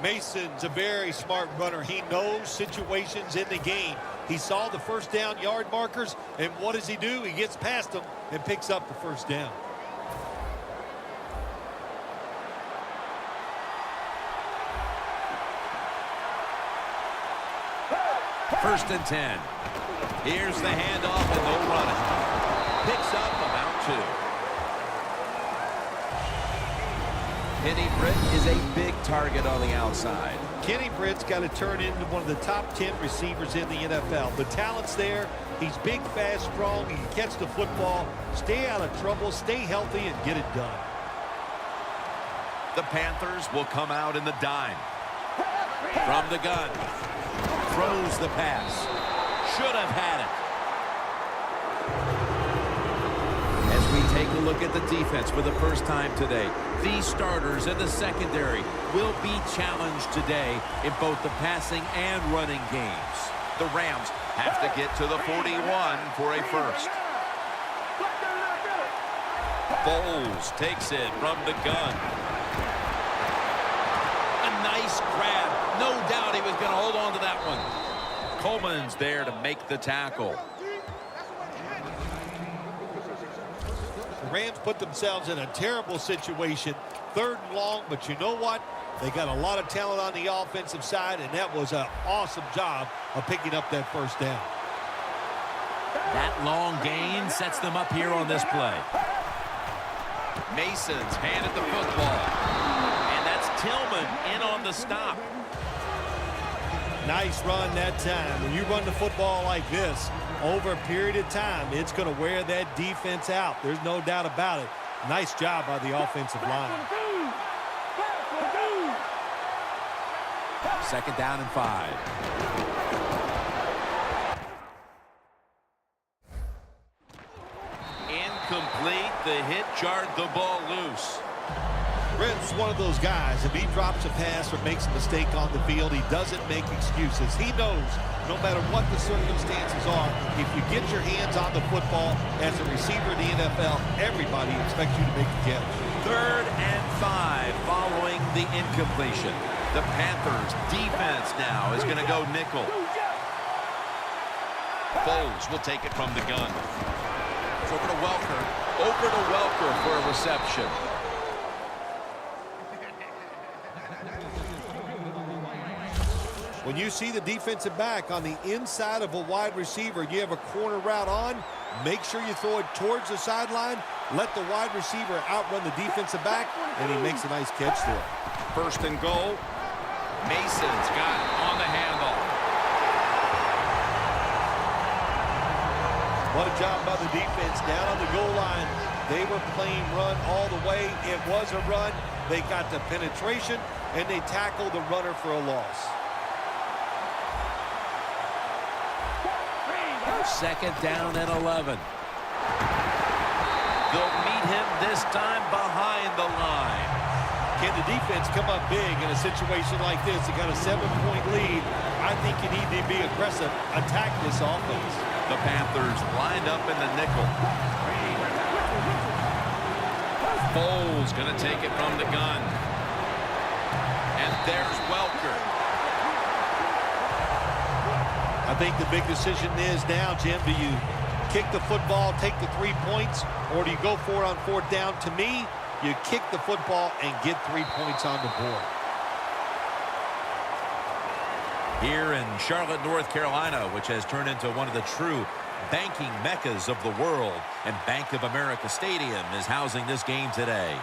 Mason's a very smart runner. He knows situations in the game. He saw the first down yard markers, and what does he do? He gets past them and picks up the first down. First and 10. Here's the handoff and no running. Picks up about 2. Kenny Britt is a big target on the outside. Kenny Britt's got to turn into one of the top 10 receivers in the NFL. The talent's there. He's big, fast, strong. He can catch the football, stay out of trouble, stay healthy, and get it done. The Panthers will come out in the dime. From the gun. Throws the pass. Should have had it. As we take a look at the defense for the first time today, these starters in the secondary will be challenged today in both the passing and running games. The Rams have to get to the 41 for a first. Foles takes it from the gun. A nice grab. No doubt he was going to hold on to that one. Coleman's there to make the tackle. The Rams put themselves in a terrible situation. 3rd and long, but you know what? They got a lot of talent on the offensive side, and that was an awesome job of picking up that first down. That long gain sets them up here on this play. Mason's handed the football. And that's Tillman in on the stop. Nice run that time. When you run the football like this, over a period of time, it's going to wear that defense out. There's no doubt about it. Nice job by the offensive line. 2nd down and 5. Incomplete. The hit jarred the ball loose. Britt's one of those guys. If he drops a pass or makes a mistake on the field, he doesn't make excuses. He knows no matter what the circumstances are, if you get your hands on the football as a receiver in the NFL, everybody expects you to make the catch. 3rd and 5 following the incompletion. The Panthers defense now is going to go nickel. Foles will take it from the gun. It's over to Welker. Over to Welker for a reception. When you see the defensive back on the inside of a wide receiver, you have a corner route on, make sure you throw it towards the sideline, let the wide receiver outrun the defensive back, and he makes a nice catch there. 1st and goal. Mason's got it on the handle. What a job by the defense down on the goal line. They were playing run all the way. It was a run. They got the penetration, and they tackled the runner for a loss. 2nd down and 11. They'll meet him this time behind the line. Can the defense come up big in a situation like this? You got a 7-point lead. I think you need to be aggressive, attack this offense. The Panthers lined up in the nickel. Foles going to take it from the gun. And there's Welker. I think the big decision is now, Jim, do you kick the football, take the 3 points, or do you go for it on 4th down? To me, you kick the football and get 3 points on the board. Here in Charlotte, North Carolina, which has turned into one of the true banking meccas of the world, and Bank of America Stadium is housing this game today.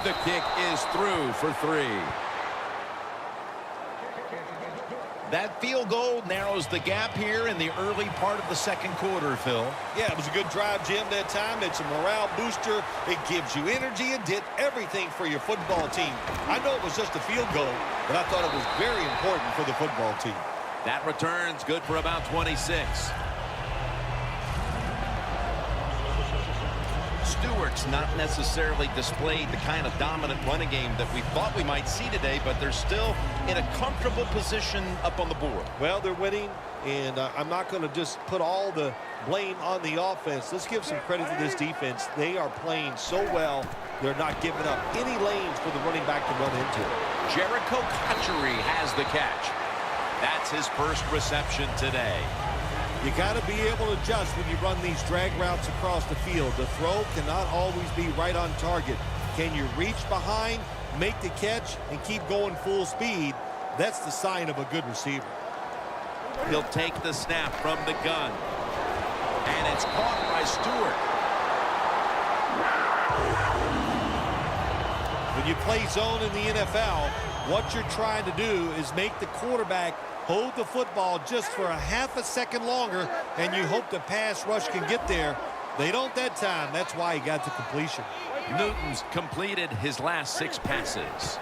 The kick is through for 3. That field goal narrows the gap here in the early part of the 2nd quarter, Phil. Yeah, it was a good drive, Jim, that time. It's a morale booster. It gives you energy and did everything for your football team. I know it was just a field goal, but I thought it was very important for the football team. That return's good for about 26. Stewart's not necessarily displayed the kind of dominant running game that we thought we might see today, but they're still in a comfortable position up on the board. Well, they're winning, and I'm not going to just put all the blame on the offense. Let's give some credit to this defense. They are playing so well they're not giving up any lanes for the running back to run into. Jericho Cotchery has the catch. That's his first reception today. You got to be able to adjust when you run these drag routes across the field. The throw cannot always be right on target. Can you reach behind, make the catch, and keep going full speed? That's the sign of a good receiver. He'll take the snap from the gun. And it's caught by Stewart. When you play zone in the NFL, what you're trying to do is make the quarterback hold the football just for a half a second longer, and you hope the pass rush can get there. They don't that time. That's why he got the completion. Newton's completed his last 6 passes.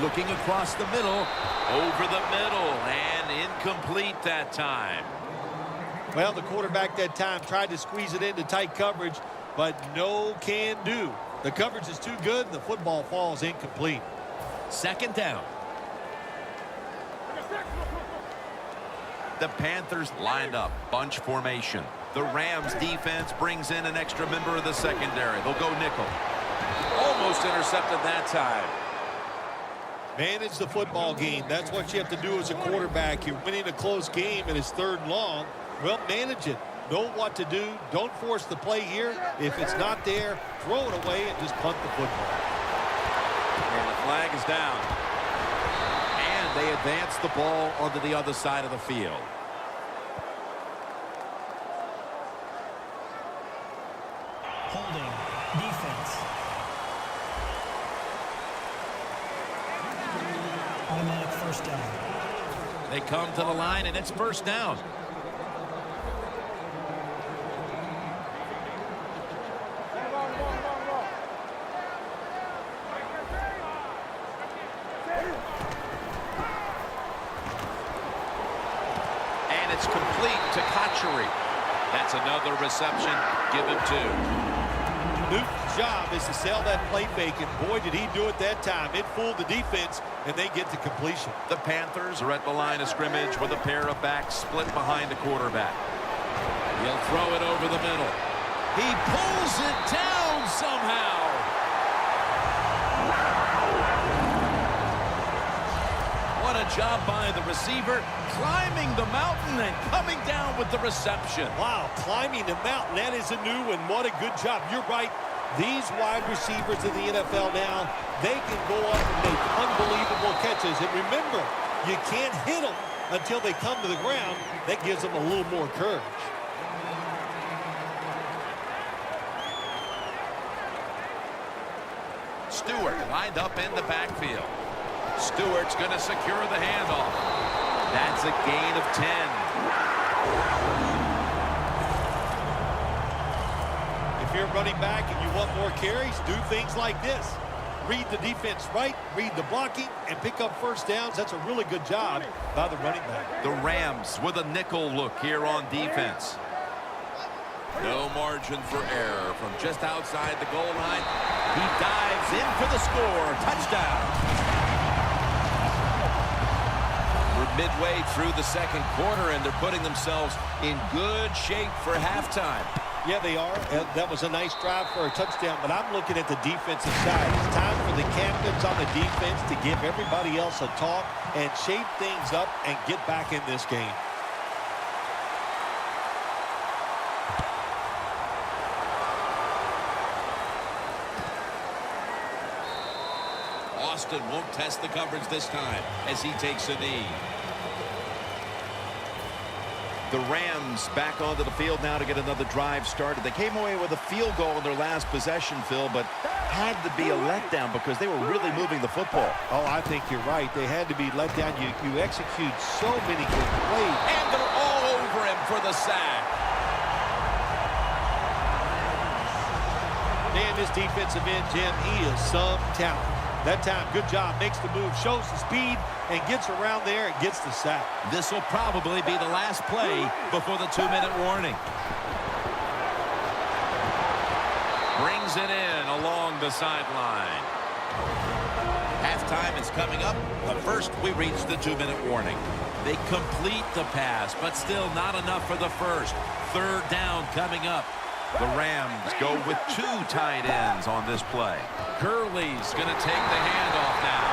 Looking across the middle, over the middle, and incomplete that time. Well, the quarterback that time tried to squeeze it into tight coverage, but no can do. The coverage is too good, and the football falls incomplete. Second down. The Panthers lined up, bunch formation. The Rams defense brings in an extra member of the secondary. They'll go nickel. Almost intercepted that time. Manage the football game. That's what you have to do as a quarterback. You're winning a close game and it's 3rd and long. Well, manage it. Know what to do. Don't force the play here. If it's not there, throw it away and just punt the football. And the flag is down. And they advance the ball onto the other side of the field. Holding. Defense. Automatic first down. They come to the line, and it's first down. And it's complete to Cotchery. That's another reception. Give him 2. Newton's job is to sell that play fake, and boy, did he do it that time. It fooled the defense, and they get to completion. The Panthers are at the line of scrimmage with a pair of backs split behind the quarterback. He'll throw it over the middle. He pulls it down somehow. What a job by the receiver, climbing the mountain and coming down with the reception. Wow, climbing the mountain, that is a new one. What a good job. You're right. These wide receivers in the NFL now, they can go up and make unbelievable catches. And remember, you can't hit them until they come to the ground. That gives them a little more courage. Stewart lined up in the backfield. Stewart's going to secure the handoff. That's a gain of 10. If you're running back and you want more carries, do things like this. Read the defense right, read the blocking, and pick up first downs. That's a really good job by the running back. The Rams with a nickel look here on defense. No margin for error from just outside the goal line. He dives in for the score. Touchdown. Midway through the second quarter, and they're putting themselves in good shape for halftime. Yeah, they are. That was a nice drive for a touchdown, but I'm looking at the defensive side. It's time for the captains on the defense to give everybody else a talk and shape things up and get back in this game. Austin won't test the coverage this time as he takes a knee. The Rams back onto the field now to get another drive started. They came away with a field goal in their last possession, Phil, but had to be a letdown because they were really moving the football. Oh, I think you're right. They had to be let down. You execute so many good plays. And they're all over him for the sack. Man, this defensive end, Jim, he is some talent. That time, good job, makes the move, shows the speed, and gets around there and gets the sack. This will probably be the last play before the 2-minute warning. Brings it in along the sideline. Halftime is coming up, but first we reach the 2-minute warning. They complete the pass, but still not enough for the first. 3rd down coming up. The Rams go with 2 tight ends on this play. Gurley's going to take the handoff now.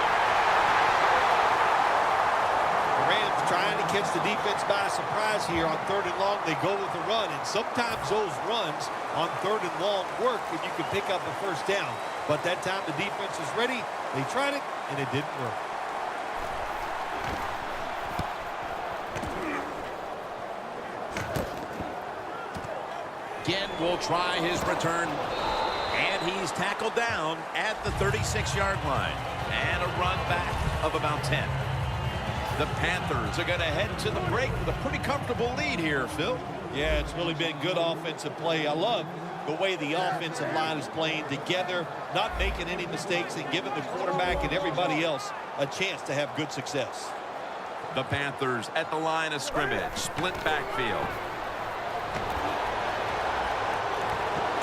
The Rams trying to catch the defense by surprise here on 3rd and long. They go with the run, and sometimes those runs on 3rd and long work if you can pick up a first down. But that time the defense was ready. They tried it, and it didn't work. Again, will try his return. And he's tackled down at the 36-yard line. And a run back of about 10. The Panthers are going to head to the break with a pretty comfortable lead here, Phil. Yeah, it's really been good offensive play. I love the way the offensive line is playing together, not making any mistakes, and giving the quarterback and everybody else a chance to have good success. The Panthers at the line of scrimmage. Split backfield.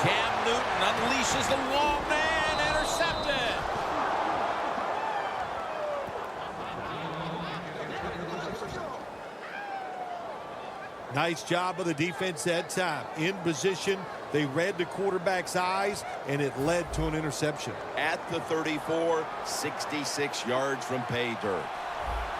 Cam Newton unleashes the long man. Intercepted. Nice job of the defense that time. In position, they read the quarterback's eyes, and it led to an interception. At the 34, 66 yards from pay dirt.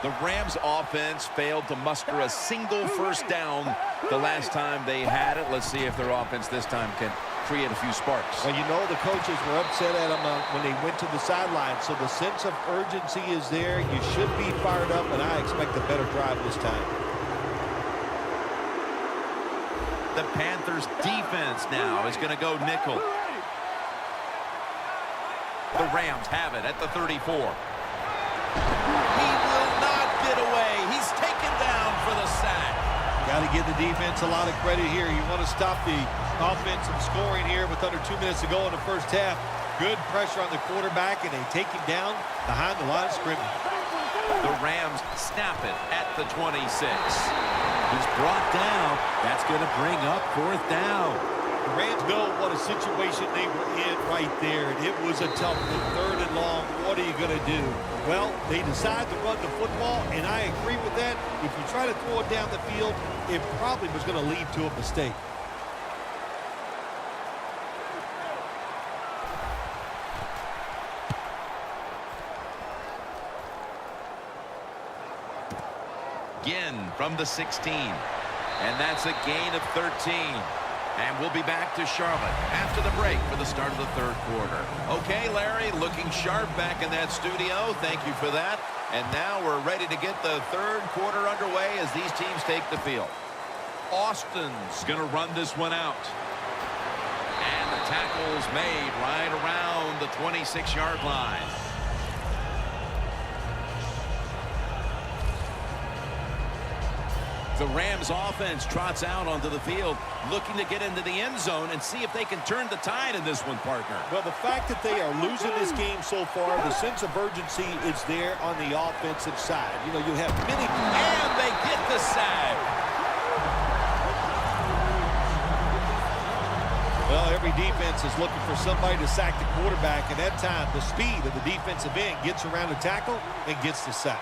The Rams offense failed to muster a single first down the last time they had it. Let's see if their offense this time can create a few sparks. Well, you know the coaches were upset at them when they went to the sideline, so the sense of urgency is there. You should be fired up, and I expect a better drive this time. The Panthers defense now is going to go nickel. The Rams have it at the 34. He will not get away. He's taken down for the sack. Got to give the defense a lot of credit here. You want to stop the offensive scoring here with under 2 minutes to go in the first half. Good pressure on the quarterback, and they take him down behind the line of scrimmage. The Rams snap it at the 26. He's brought down. That's going to bring up 4th down. The Rams know what a situation they were in right there. And it was a tough one. 3rd and long. What are you going to do? Well, they decide to run the football, and I agree with that. If you try to throw it down the field, it probably was going to lead to a mistake. Again from the 16. And that's a gain of 13. And we'll be back to Charlotte after the break for the start of the 3rd quarter. Okay, Larry, looking sharp back in that studio. Thank you for that. And now we're ready to get the 3rd quarter underway as these teams take the field. Austin's going to run this one out. And the tackle's made right around the 26-yard line. The Rams offense trots out onto the field, looking to get into the end zone and see if they can turn the tide in this one, partner. Well, the fact that they are losing this game so far, the sense of urgency is there on the offensive side. You know, you have many... And they get the sack. Well, every defense is looking for somebody to sack the quarterback, and that time, the speed of the defensive end gets around the tackle and gets the sack.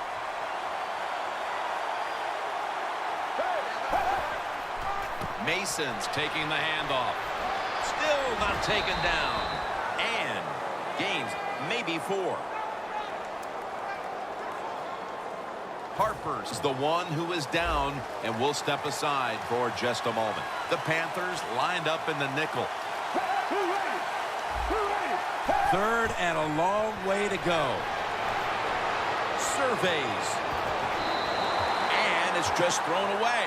Mason's taking the handoff. Still not taken down. And gains maybe 4. Harper's the one who is down and will step aside for just a moment. The Panthers lined up in the nickel. 3rd and a long way to go. Surveys. And it's just thrown away.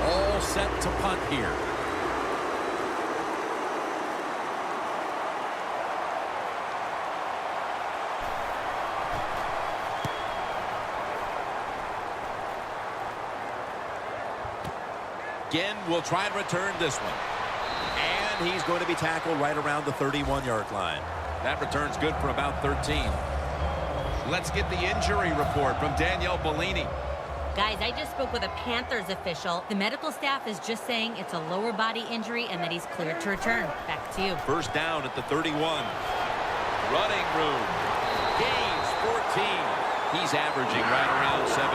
All set to punt here. Again, we'll try and return this one. And he's going to be tackled right around the 31-yard line. That return's good for about 13. Let's get the injury report from Danielle Bellini. Guys, I just spoke with a Panthers official. The medical staff is just saying it's a lower body injury and that he's cleared to return. Back to you. First down at the 31. Running room. Gains 14. He's averaging right around 7.